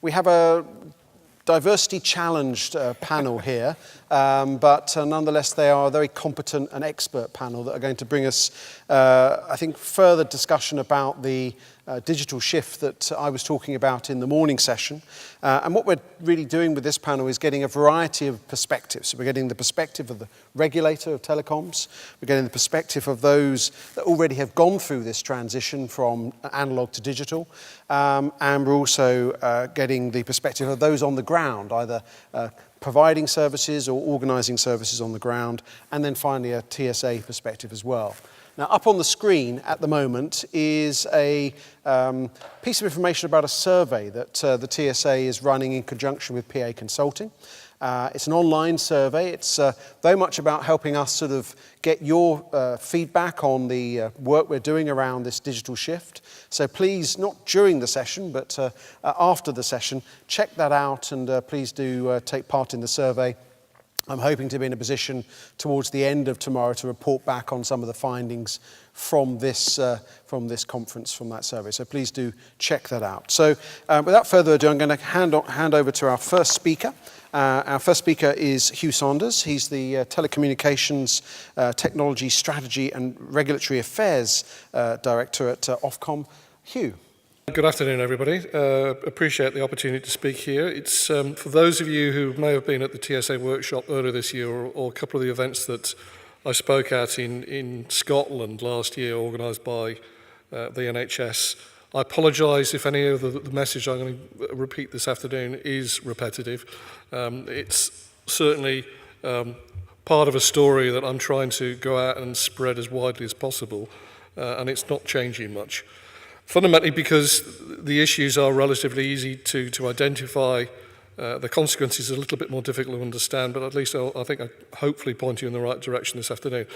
We have a diversity-challenged panel here, but nonetheless they are a very competent and expert panel that are going to bring us, I think, further discussion about the digital shift that I was talking about in the morning session. And what we're really doing with this panel is getting a variety of perspectives. So we're getting the perspective of the regulator of telecoms, we're getting the perspective of those that already have gone through this transition from analog to digital, and we're also getting the perspective of those on the ground, either providing services or organising services on the ground, and then finally a TSA perspective as well. Now, up on the screen at the moment is a piece of information about a survey that the TSA is running in conjunction with PA Consulting. It's an online survey. It's very much about helping us sort of get your feedback on the work we're doing around this digital shift. So please, not during the session, but after the session, check that out and please do take part in the survey. I'm hoping to be in a position towards the end of tomorrow to report back on some of the findings from this conference, from that survey. So please do check that out. So without further ado, I'm going to hand over to our first speaker. Our first speaker is Huw Saunders. He's the Telecommunications Technology Strategy and Regulatory Affairs Director at Ofcom. Huw. Good afternoon, everybody. Appreciate the opportunity to speak here. It's for those of you who may have been at the TSA workshop earlier this year or a couple of the events that I spoke at in Scotland last year, organised by the NHS. I apologise if any of the message I'm going to repeat this afternoon is repetitive. It's certainly part of a story that I'm trying to go out and spread as widely as possible, and it's not changing much. Fundamentally because the issues are relatively easy to identify, the consequences are a little bit more difficult to understand, but at least I think I hopefully point you in the right direction this afternoon.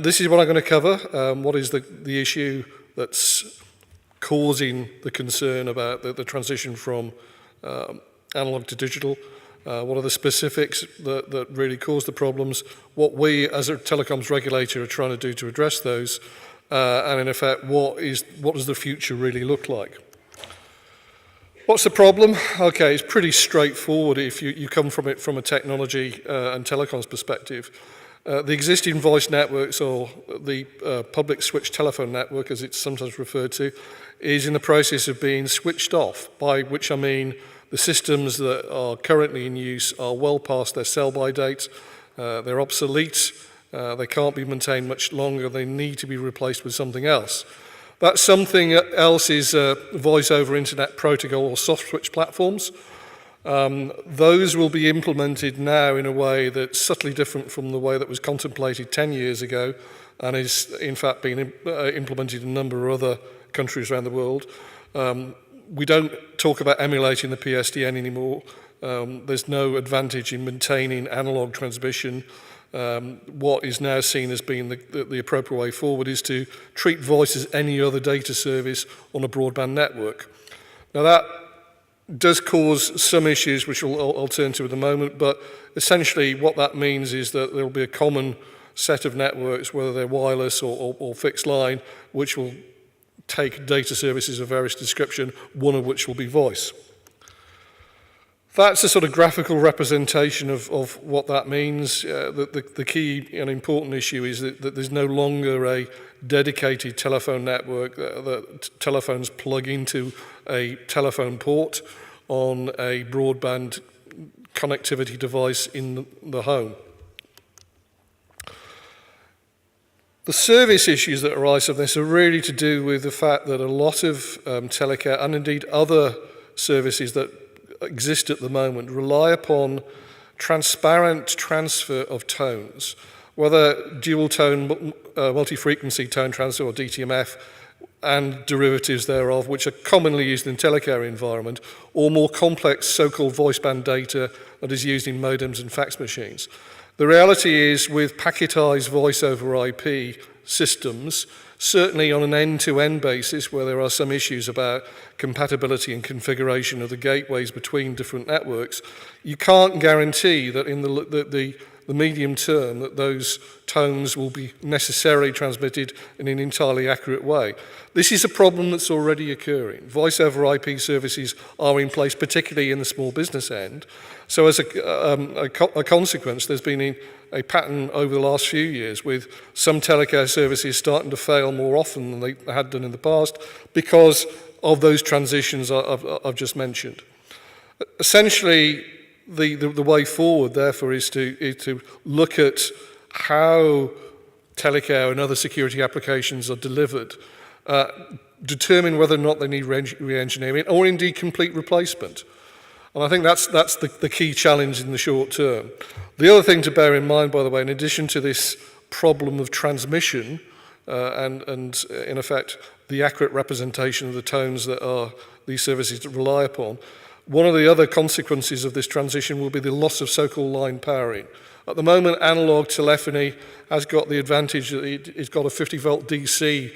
This is what I'm going to cover. What is the issue that's causing the concern about the transition from analog to digital? What are the specifics that really cause the problems? What we as a telecoms regulator are trying to do to address those? And in effect, what does the future really look like? What's the problem? Okay, it's pretty straightforward if you come from it from a technology and telecoms perspective. The existing voice networks, or the public switch telephone network as it's sometimes referred to, is in the process of being switched off, by which I mean the systems that are currently in use are well past their sell-by date, they're obsolete, they can't be maintained much longer, they need to be replaced with something else. That something else is voice over internet protocol or soft switch platforms. Those will be implemented now in a way that's subtly different from the way that was contemplated 10 years ago and is in fact being implemented in a number of other countries around the world. We don't talk about emulating the PSTN anymore. There's no advantage in maintaining analog transmission. What is now seen as being the appropriate way forward is to treat voice as any other data service on a broadband network. Now that does cause some issues, which I'll turn to in a moment, but essentially what that means is that there will be a common set of networks, whether they're wireless or fixed line, which will take data services of various description, one of which will be voice. That's a sort of graphical representation of what that means. The key and important issue is that there's no longer a dedicated telephone network that telephones plug into a telephone port on a broadband connectivity device in the home. The service issues that arise from this are really to do with the fact that a lot of telecare and indeed other services that exist at the moment rely upon transparent transfer of tones, whether dual tone, multi-frequency tone transfer or DTMF and derivatives thereof, which are commonly used in telecare environment, or more complex so-called voice band data that is used in modems and fax machines. The reality is with packetized voice over IP systems, certainly on an end-to-end basis where there are some issues about compatibility and configuration of the gateways between different networks, you can't guarantee that in the the medium term that those tones will be necessarily transmitted in an entirely accurate way. This is a problem that's already occurring. Voice over IP services are in place, particularly in the small business end. So as a consequence, there's been a pattern over the last few years with some telecare services starting to fail more often than they had done in the past because of those transitions I've just mentioned. Essentially, the way forward, therefore, is to look at how telecare and other security applications are delivered, determine whether or not they need re-engineering or indeed complete replacement. And I think that's the key challenge in the short term. The other thing to bear in mind, by the way, in addition to this problem of transmission and in effect the accurate representation of the tones that these services rely upon, one of the other consequences of this transition will be the loss of so-called line powering. At the moment, analog telephony has got the advantage that it's got a 50-volt DC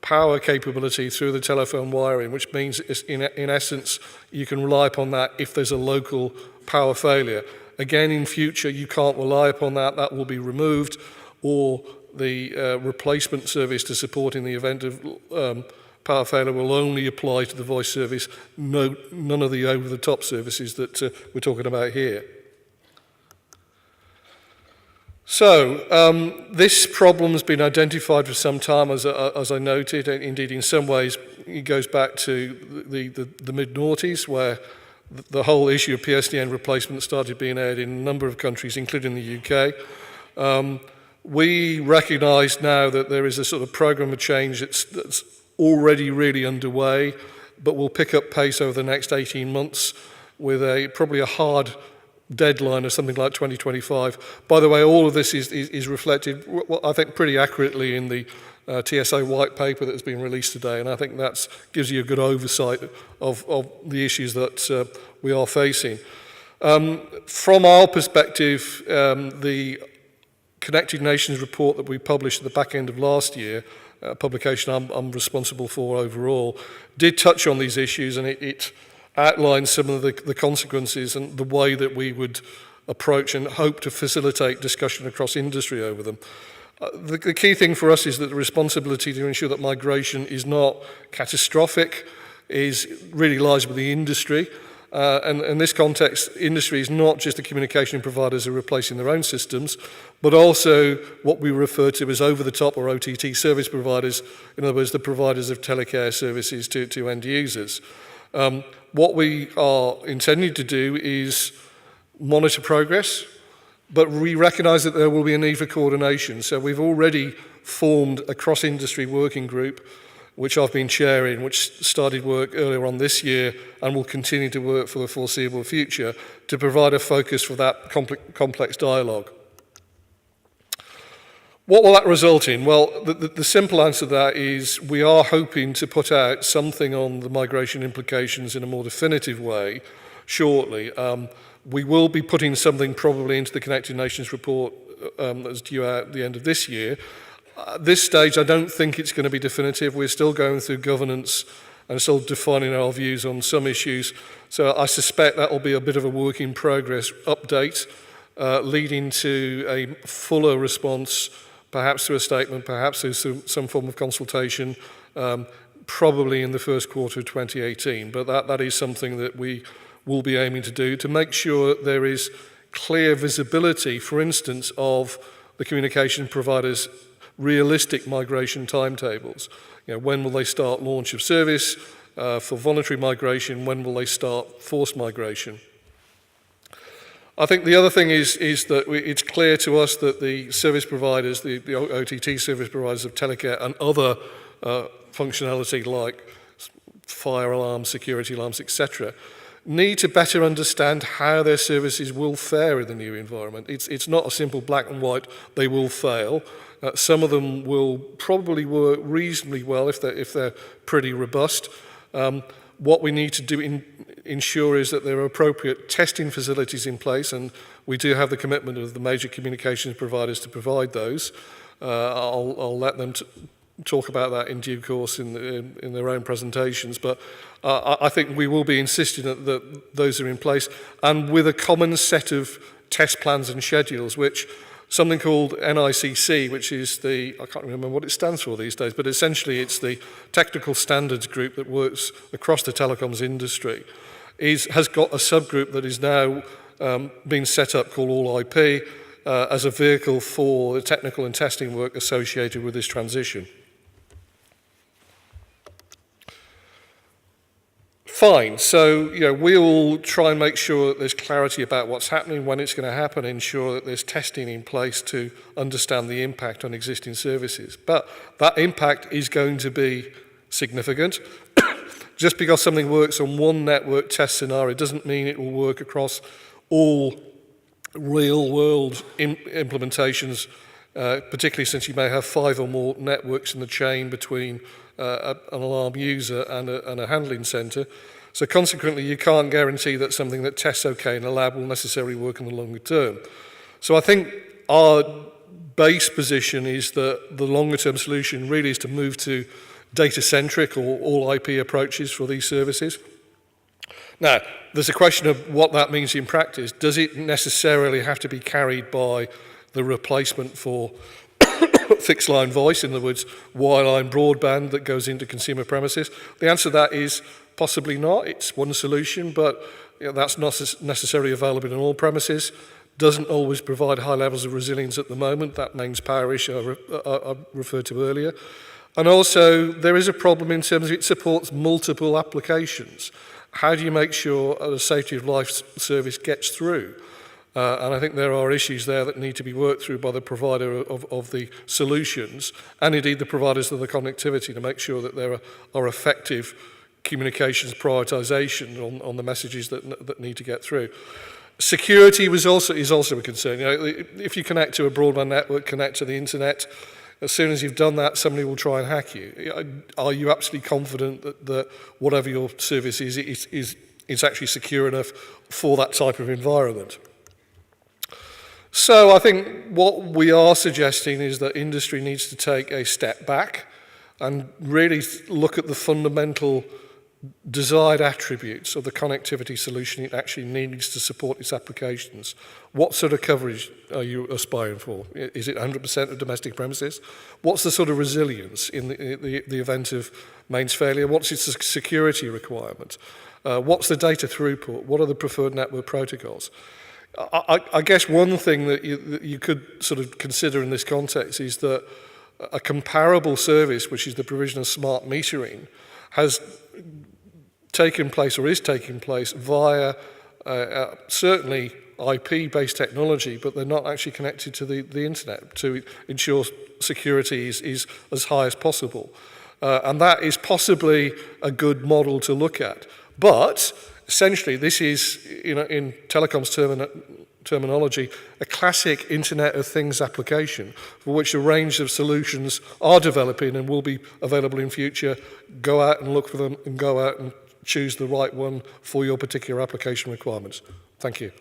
power capability through the telephone wiring, which means in essence you can rely upon that if there's a local power failure. Again, in future, you can't rely upon that. That will be removed, or the replacement service to support in the event of power failure will only apply to the voice service, none of the over-the-top services that we're talking about here. So, this problem has been identified for some time, as I noted, and indeed in some ways it goes back to the mid-noughties, where the whole issue of PSTN replacement started being aired in a number of countries, including the UK. We recognise now that there is a sort of programme of change that's already really underway, but will pick up pace over the next 18 months with probably a hard deadline of something like 2025. By the way, all of this is reflected, I think, pretty accurately in the TSA white paper that has been released today, and I think that gives you a good oversight of the issues that we are facing. From our perspective, the Connected Nations report that we published at the back end of last year, publication I'm responsible for overall, did touch on these issues, and it outlined some of the consequences and the way that we would approach and hope to facilitate discussion across industry over them. The key thing for us is that the responsibility to ensure that migration is not catastrophic really lies with the industry. And in this context, industry is not just the communication providers who are replacing their own systems, but also what we refer to as over-the-top or OTT service providers, in other words, the providers of telecare services to end users. What we are intending to do is monitor progress, but we recognise that there will be a need for coordination. So we've already formed a cross-industry working group, which I've been chairing, which started work earlier on this year and will continue to work for the foreseeable future to provide a focus for that complex dialogue. What will that result in? Well, the simple answer to that is we are hoping to put out something on the migration implications in a more definitive way shortly. We will be putting something probably into the Connected Nations report that's due out at the end of this year. At this stage, I don't think it's going to be definitive. We're still going through governance and still defining our views on some issues. So I suspect that will be a bit of a work in progress update, leading to a fuller response, perhaps through a statement, perhaps through some form of consultation, probably in the first quarter of 2018. But that is something that we will be aiming to do to make sure there is clear visibility, for instance, of the communication providers' realistic migration timetables. When will they start launch of service for voluntary migration? When will they start forced migration? I think the other thing is that it's clear to us that the service providers, the OTT service providers of telecare and other functionality like fire alarms, security alarms, etc., need to better understand how their services will fare in the new environment. It's not a simple black and white, they will fail. Some of them will probably work reasonably well if they're pretty robust. What we need to do ensure is that there are appropriate testing facilities in place, and we do have the commitment of the major communications providers to provide those. I'll let them talk about that in due course in their own presentations, but I think we will be insisting that those are in place, and with a common set of test plans and schedules, which something called NICC, which is I can't remember what it stands for these days, but essentially it's the technical standards group that works across the telecoms industry, has got a subgroup that is now being set up called All IP as a vehicle for the technical and testing work associated with this transition. Fine, so we'll try and make sure that there's clarity about what's happening, when it's going to happen, ensure that there's testing in place to understand the impact on existing services. But that impact is going to be significant. Just because something works on one network test scenario doesn't mean it will work across all real-world implementations, particularly since you may have 5 or more networks in the chain between an alarm user and a handling centre. So consequently, you can't guarantee that something that tests okay in a lab will necessarily work in the longer term. So I think our base position is that the longer term solution really is to move to data-centric or all IP approaches for these services. Now, there's a question of what that means in practice. Does it necessarily have to be carried by the replacement for fixed line voice, in other words, wireline broadband that goes into consumer premises? The answer to that is possibly not. It's one solution, but that's not necessarily available in all premises. Doesn't always provide high levels of resilience at the moment. That mains power issue I referred to earlier. And also, there is a problem in terms of it supports multiple applications. How do you make sure a safety of life service gets through? And I think there are issues there that need to be worked through by the provider of the solutions, and indeed the providers of the connectivity, to make sure that there are effective communications prioritisation on the messages that need to get through. Security is also a concern. If you connect to a broadband network, connect to the internet, as soon as you've done that, somebody will try and hack you. Are you absolutely confident that whatever your service is actually secure enough for that type of environment? So I think what we are suggesting is that industry needs to take a step back and really look at the fundamental desired attributes of the connectivity solution it actually needs to support its applications. What sort of coverage are you aspiring for? Is it 100% of domestic premises? What's the sort of resilience in the event of mains failure? What's its security requirement? What's the data throughput? What are the preferred network protocols? I guess one thing that you could sort of consider in this context is that a comparable service, which is the provision of smart metering, has taken place or is taking place via certainly IP-based technology, but they're not actually connected to the internet to ensure security is as high as possible. And that is possibly a good model to look at. But essentially, this is, in telecoms terminology, a classic Internet of Things application for which a range of solutions are developing and will be available in future. Go out and look for them and go out and choose the right one for your particular application requirements. Thank you.